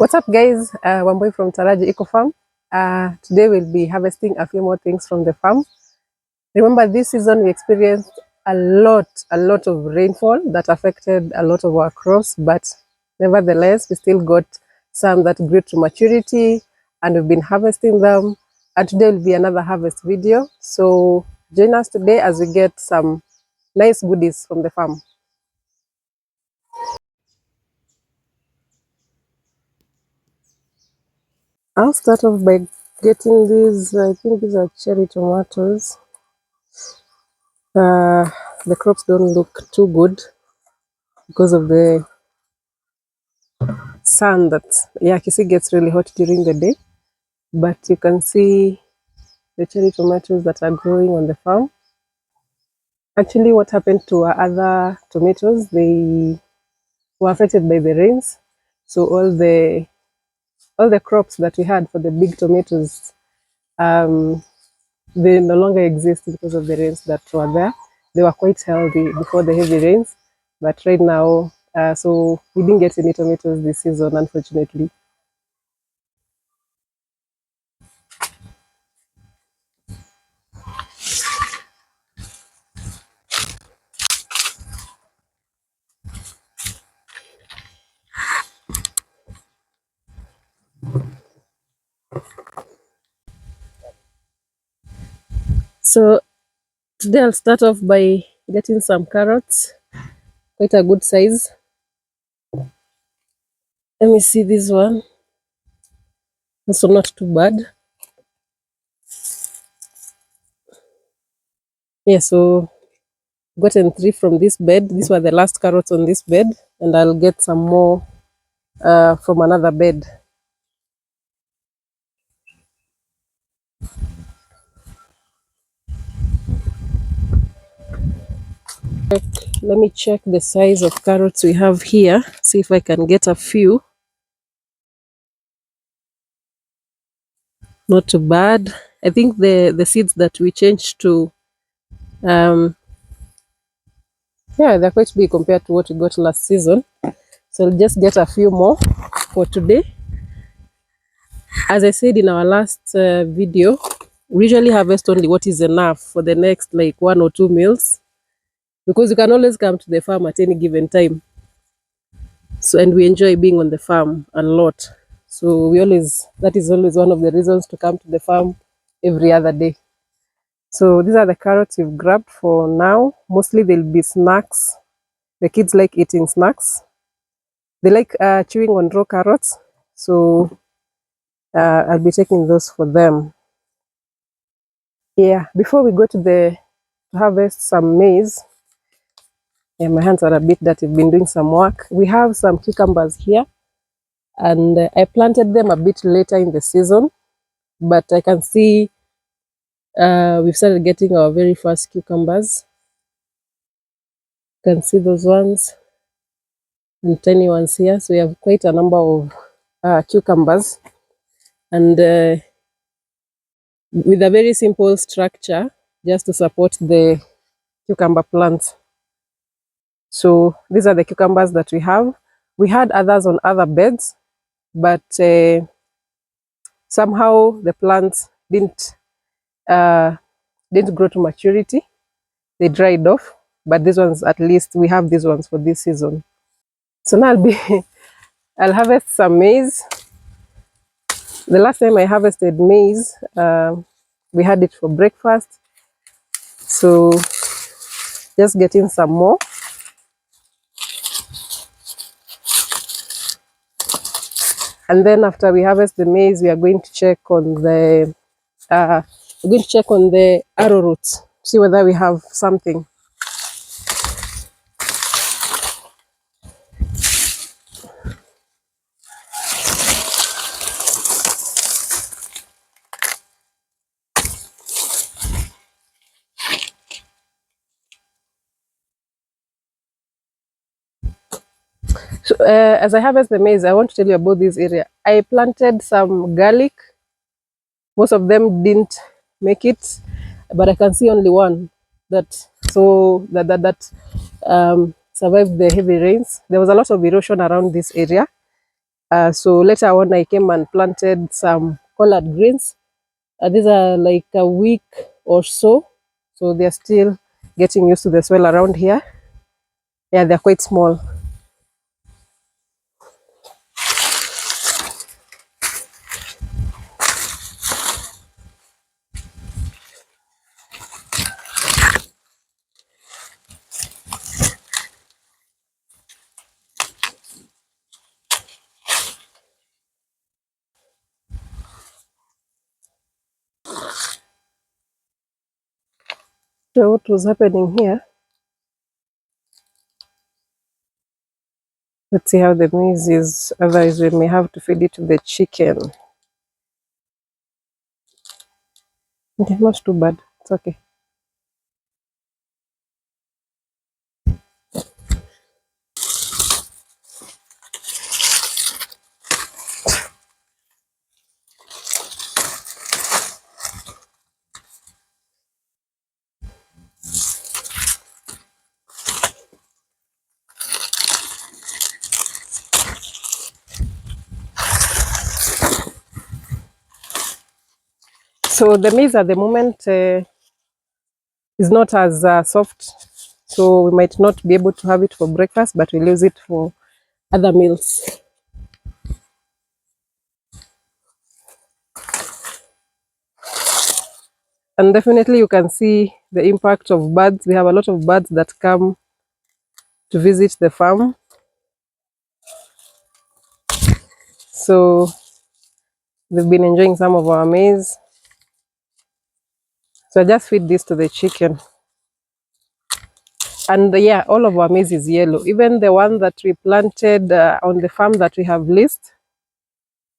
What's up, guys? One boy from Taraji Eco Farm. Today we'll be harvesting a few more things from the farm. Remember, this season we experienced a lot of rainfall that affected a lot of our crops, but nevertheless, we still got some that grew to maturity and we've been harvesting them. And today will be another harvest video. So join us today as we get some nice goodies from the farm. I'll start off by getting these, I think these are cherry tomatoes. The crops don't look too good because of the sun that, yeah, Kisii gets really hot during the day. But you can see the cherry tomatoes that are growing on the farm. Actually, what happened to our other tomatoes, they were affected by the rains. So all the crops that we had for the big tomatoes, they no longer exist because of the rains that were there. They were quite healthy before the heavy rains, but right now, so we didn't get any tomatoes this season, unfortunately. So today I'll start off by getting some carrots, quite a good size. Let me see this one. Also not too bad. Yeah, so gotten 3 from this bed. These were the last carrots on this bed, and I'll get some more from another bed. Let me check the size of carrots we have here, see if I can get a few. Not too bad. I think the seeds that we changed to, yeah, they're quite big compared to what we got last season. So I'll just get a few more for today. As I said in our last video, we usually harvest only what is enough for the next like 1 or 2 meals, because you can always come to the farm at any given time. So, and we enjoy being on the farm a lot. So that is always one of the reasons to come to the farm every other day. So these are the carrots we've grabbed for now. Mostly they'll be snacks. The kids like eating snacks. They like chewing on raw carrots. So I'll be taking those for them. Yeah, before we go to harvest some maize, yeah, my hands are a bit dirty. I've been doing some work. We have some cucumbers here, and I planted them a bit later in the season, but I can see we've started getting our very first cucumbers. You can see those ones and tiny ones here. So we have quite a number of cucumbers, and with a very simple structure just to support the cucumber plants. So these are the cucumbers that we have. We had others on other beds, but somehow the plants didn't grow to maturity. They dried off, but these ones, at least we have these ones for this season. So now I'll harvest some maize. The last time I harvested maize, we had it for breakfast. So just getting some more. And then after we harvest the maize, we are going to check on the arrowroot, see whether we have something. So as I harvest the maize, I want to tell you about this area. I planted some garlic. Most of them didn't make it, but I can see only one that survived the heavy rains. There was a lot of erosion around this area, So later on, I came and planted some collard greens. These are like a week or so, so they're still getting used to the soil around here. Yeah, they're quite small. So what was happening here? Let's see how the maize is. Otherwise, we may have to feed it to the chicken. Okay, not too bad. It's okay. So the maize at the moment is not as soft, so we might not be able to have it for breakfast, but we'll use it for other meals. And definitely you can see the impact of birds. We have a lot of birds that come to visit the farm. So they've been enjoying some of our maize. So I just feed this to the chicken. And yeah, all of our maize is yellow. Even the one that we planted on the farm that we have leased,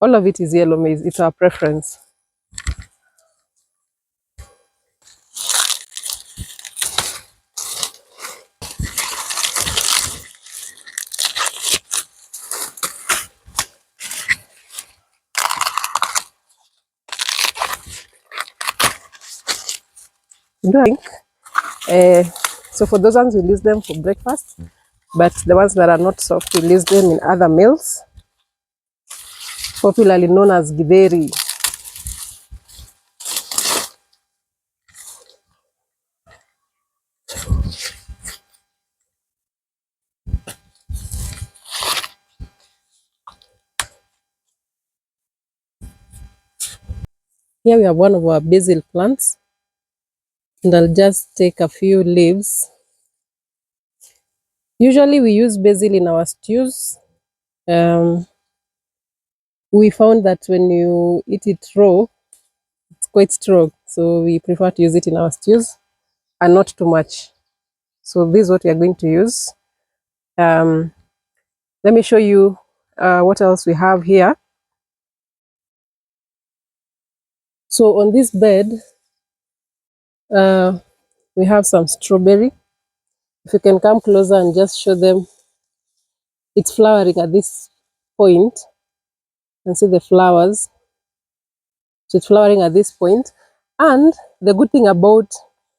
all of it is yellow maize. It's our preference. Do I think? So for those ones, we use them for breakfast, but the ones that are not soft, we use them in other meals, popularly known as githeri. Here we have one of our basil plants, and I'll just take a few leaves. Usually we use basil in our stews. We found that when you eat it raw, it's quite strong, so we prefer to use it in our stews and not too much. So this is what we are going to use. Let me show you what else we have here. So on this bed, we have some strawberry. If you can come closer and just show them, it's flowering at this point. You can see the flowers. So it's flowering at this point. And the good thing about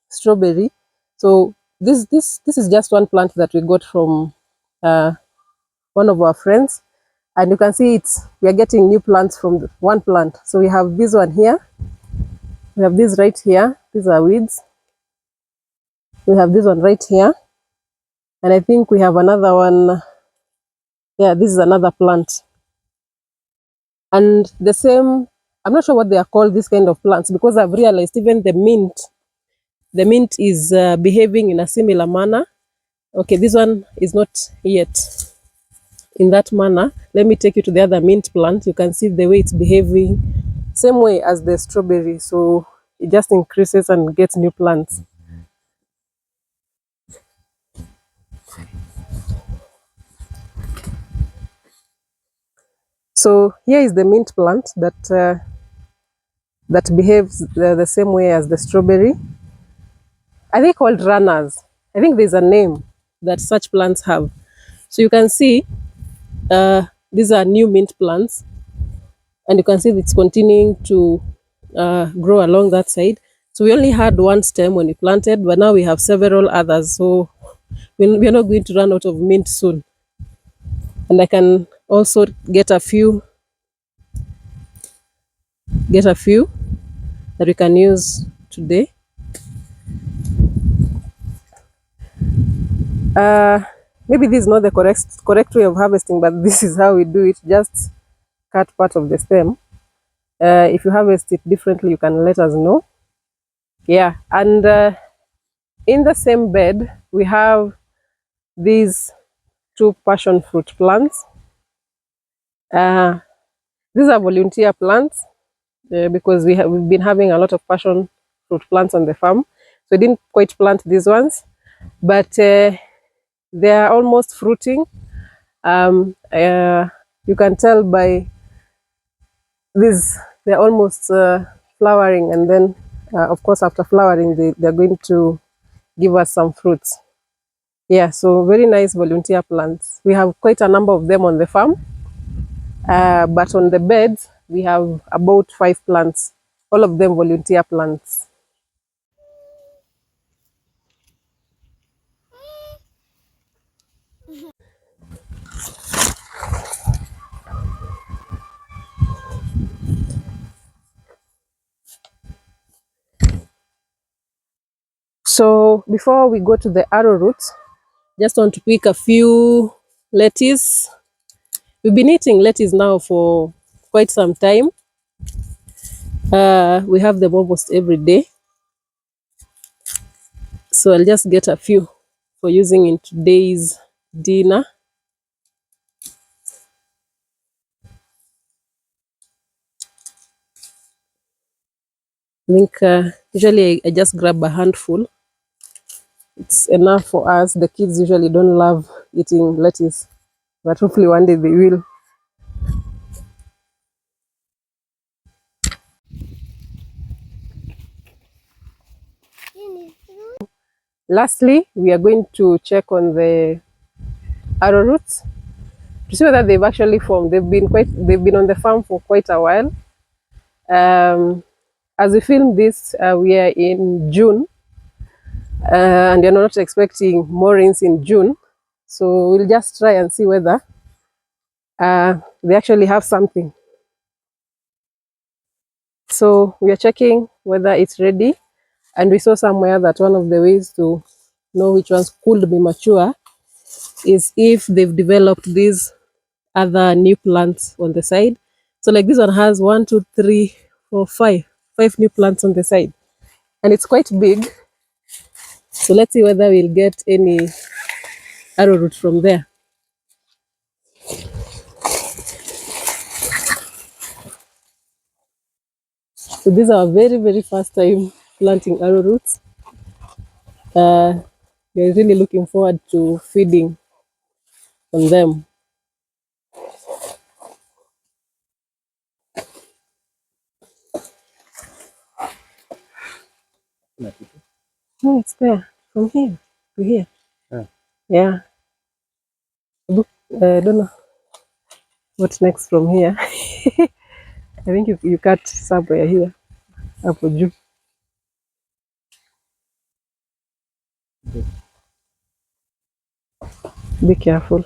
strawberry, so this is just one plant that we got from one of our friends, and you can see we are getting new plants from one plant. So we have this one here, we have this right here, these are weeds. We have this one right here, and I think we have another one. Yeah, this is another plant. And the same, I'm not sure what they are called, this kind of plants, because I've realized even the mint is behaving in a similar manner. Okay, this one is not yet in that manner. Let me take you to the other mint plant. You can see the way it's behaving, same way as the strawberry. So it just increases and gets new plants. So here is the mint plant that behaves the same way as the strawberry. Are they called runners? I think there's a name that such plants have. So you can see these are new mint plants, and you can see it's continuing to grow along that side. So we only had one stem when we planted, but now we have several others. So we're not going to run out of mint soon. and I can also get a few that we can use today. Uh, Maybe this is not the correct way of harvesting, but this is how we do it. Just cut part of the stem. If you harvest it differently, you can let us know. Yeah, and in the same bed we have these two passion fruit plants. Uh, these are volunteer plants because we've been having a lot of passion fruit plants on the farm. So we didn't quite plant these ones, but they are almost fruiting. You can tell by this, they're almost flowering, and then of course after flowering they're going to give us some fruits. Yeah, so very nice volunteer plants. We have quite a number of them on the farm, but on the beds we have about 5 plants, all of them volunteer plants. So before we go to the arrowroot, just want to pick a few lettuce. We've been eating lettuce now for quite some time. We have them almost every day. So I'll just get a few for using in today's dinner. I think usually I just grab a handful. It's enough for us. The kids usually don't love eating lettuce, but hopefully one day they will. Lastly, we are going to check on the arrowroots to see whether they've actually formed. They've been on the farm for quite a while. As we film this, we are in June, and we're not expecting more rains in June. So we'll just try and see whether they actually have something. So we are checking whether it's ready, and we saw somewhere that one of the ways to know which ones could be mature is if they've developed these other new plants on the side. So like this one has 1, 2, 3, 4, 5 new plants on the side, and it's quite big. So let's see whether we'll get any arrowroot from there. So these are our very first time planting arrowroots. We're really looking forward to feeding on them. No, it's there. From here to here. Yeah. I don't know what's next from here. I think you cut somewhere here. Hapo juu. Be careful.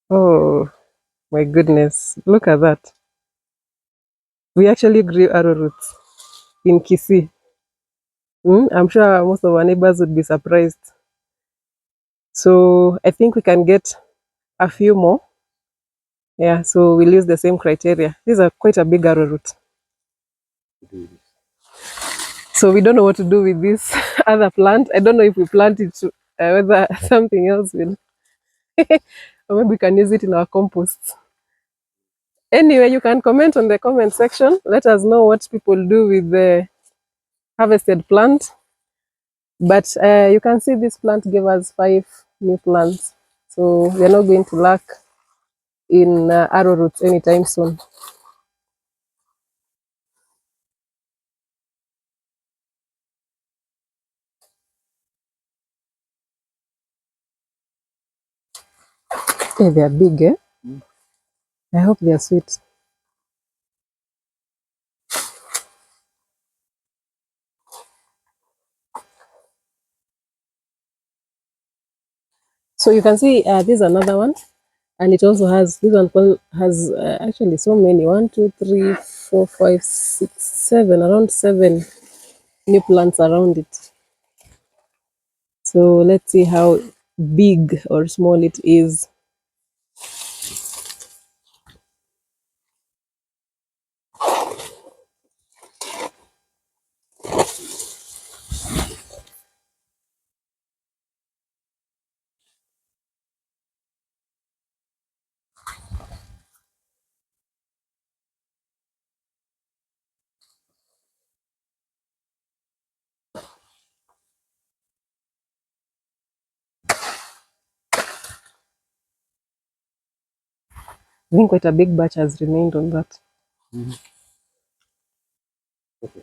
Oh my goodness. Look at that. We actually grew arrowroots in Kisii. I'm sure most of our neighbors would be surprised. So I think we can get a few more. Yeah, so we'll use the same criteria. These are quite a big arrowroot. So we don't know what to do with this other plant. I don't know if we plant it, whether something else will, or maybe we can use it in our compost. Anyway, you can comment on the comment section. Let us know what people do with the harvested plant. But you can see this plant gave us 5 new plants. So we're not going to lack in arrowroots anytime soon. Hey, they are big, eh? I hope they are sweet. So you can see this is another one, and it also has this one has actually so many 1, 2, 3, 4, 5, 6, 7, around 7 new plants around it. So let's see how big or small it is. I think quite a big batch has remained on that. Okay.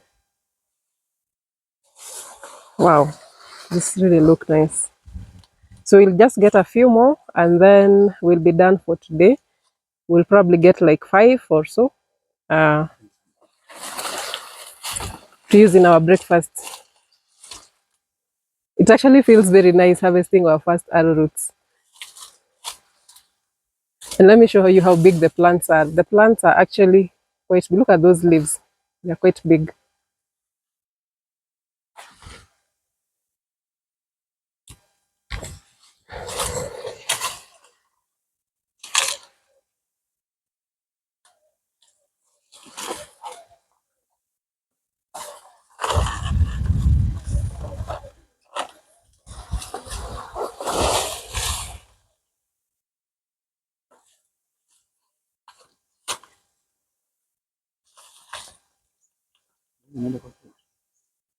Wow, this really look nice. So we'll just get a few more and then we'll be done for today. We'll probably get like 5 or so uh, to use in our breakfast. It actually feels very nice harvesting our first arrowroots. And let me show you how big the plants are. The plants are actually quite big. Look at those leaves. They're quite big.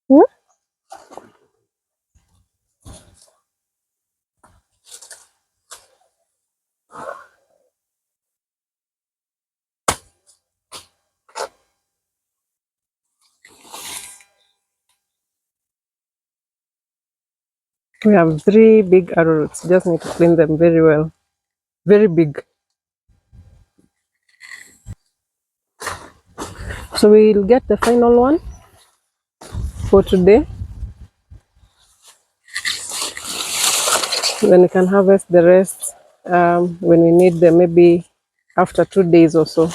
Hmm? We have 3 big arrowroots. Just need to clean them very well. Very big. So we'll get the final one for today. Then we can harvest the rest when we need them, maybe after 2 days or so.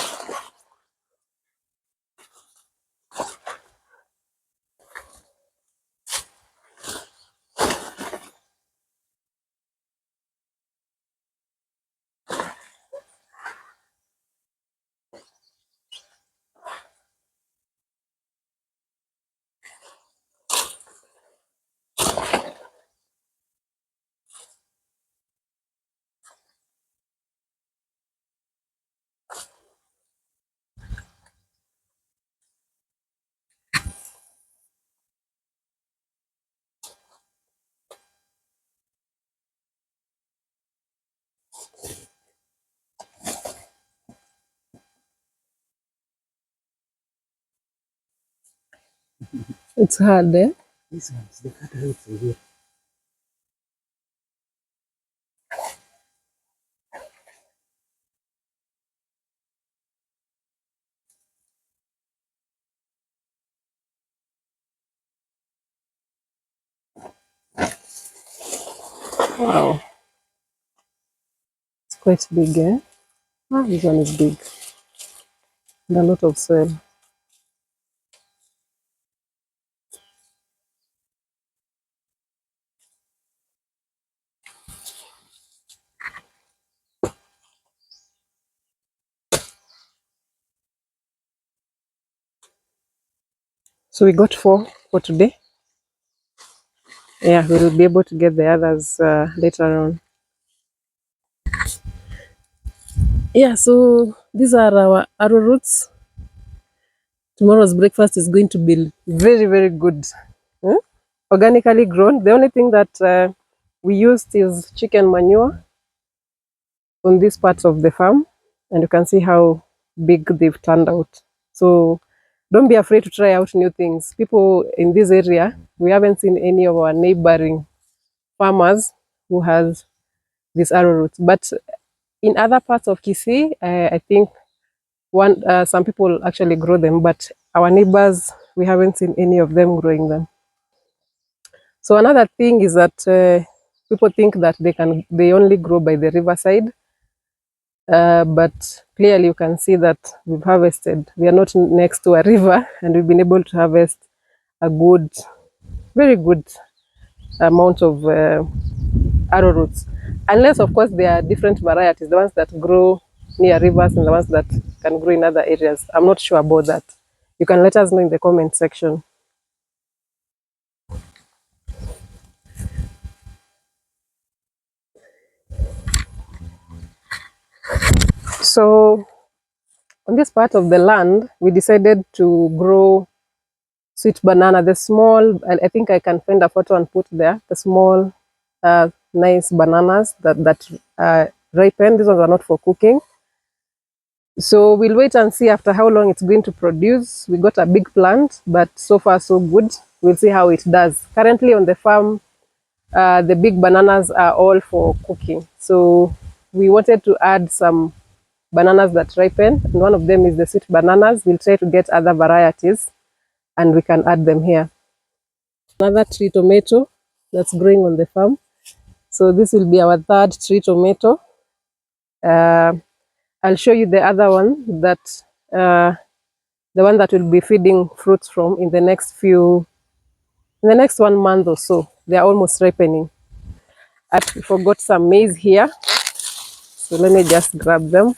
It's hard, eh? These ones, they cut out from here. Wow, it's quite big, eh? Ah, this one is big. And a lot of soil. So we got 4 for today. Yeah, we'll be able to get the others later on. Yeah, so these are our arrowroots. Tomorrow's breakfast is going to be very, very good. Hmm? Organically grown. The only thing that we used is chicken manure on this part of the farm, and you can see how big they've turned out. So don't be afraid to try out new things. People in this area, we haven't seen any of our neighboring farmers who has these arrowroots. But in other parts of Kisii, I think some people actually grow them, but our neighbors, we haven't seen any of them growing them. So another thing is that people think that they only grow by the riverside, but clearly you can see that we've harvested. We are not next to a river, and we've been able to harvest a good, very good amount of arrowroots. Unless, of course, there are different varieties, the ones that grow near rivers and the ones that can grow in other areas. I'm not sure about that. You can let us know in the comment section. So on this part of the land, we decided to grow sweet banana, the small, I think I can find a photo and put there, the small, nice bananas that ripen. These ones are not for cooking. So we'll wait and see after how long it's going to produce. We got a big plant, but so far so good. We'll see how it does. Currently on the farm, the big bananas are all for cooking. So we wanted to add some bananas that ripen, and one of them is the sweet bananas. We'll try to get other varieties and we can add them here. Another tree tomato that's growing on the farm. So this will be our third tree tomato. I'll show you the other one the one that we'll be feeding fruits from in the next 1 month or so. They are almost ripening. I forgot some maize here, so let me just grab them.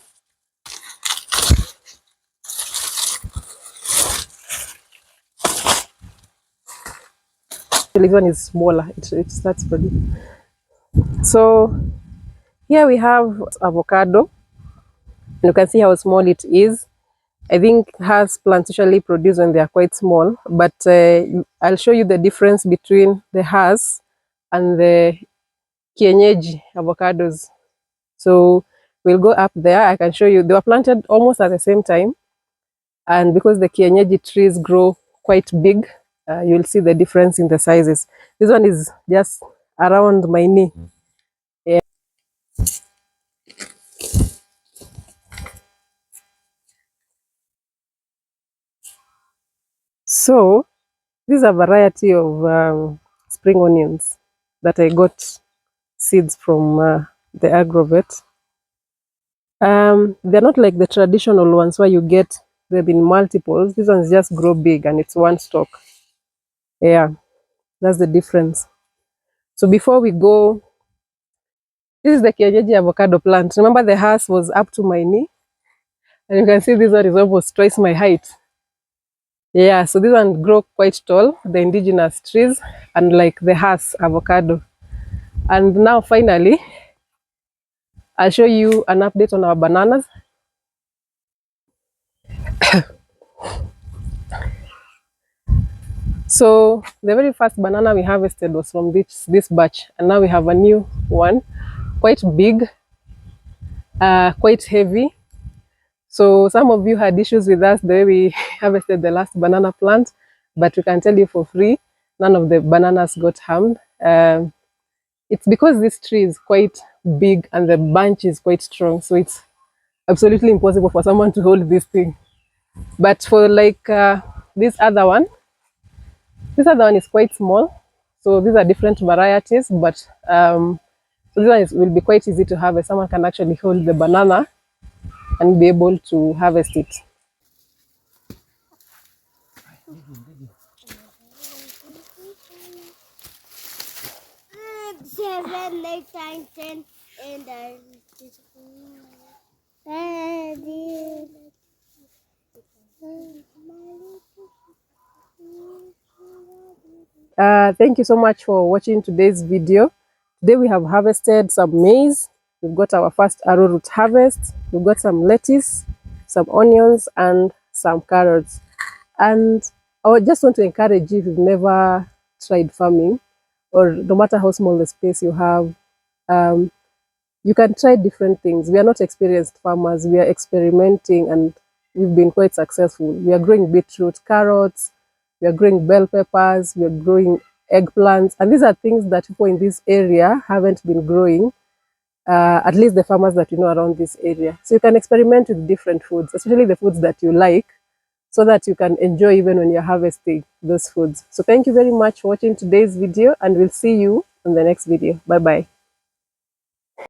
This one is smaller. It starts pretty. So here we have avocado. You can see how small it is. I think Hass plants usually produce when they are quite small, but I'll show you the difference between the Hass and the kienyeji avocados. So we'll go up there. I can show you. They were planted almost at the same time, and because the kienyeji trees grow quite big, you'll see the difference in the sizes. This one is just around my knee. Yeah. So this is a variety of spring onions that I got seeds from the agrovet. They're not like the traditional ones where you get them in multiples. These ones just grow big and it's one stalk. Yeah, that's the difference. So before we go, this is the kienyeji avocado plant. Remember the house was up to my knee? And you can see this one is almost twice my height. Yeah, so this one grow quite tall, the indigenous trees, and like the Hass avocado. And now finally, I'll show you an update on our bananas. So the very first banana we harvested was from this batch, and now we have a new one, quite big, quite heavy. So some of you had issues with us the way we harvested the last banana plant, but we can tell you for free, none of the bananas got harmed. It's because this tree is quite big and the bunch is quite strong, so it's absolutely impossible for someone to hold this thing. But for like this other one is quite small. So these are different varieties, but so this one will be quite easy to harvest. Someone can actually hold the banana and be able to harvest it. Seven, 8, 9, 10, and Thank you so much for watching today's video. Today we have harvested some maize. We've got our first arrowroot harvest. We've got some lettuce, some onions, and some carrots. And I just want to encourage you, if you've never tried farming, or no matter how small the space you have, you can try different things. We are not experienced farmers. We are experimenting and we've been quite successful. We are growing beetroot, carrots, we are growing bell peppers, we are growing eggplants. And these are things that people in this area haven't been growing, at least the farmers that you know around this area. So you can experiment with different foods, especially the foods that you like, so that you can enjoy even when you're harvesting those foods. So thank you very much for watching today's video, and we'll see you on the next video. Bye bye.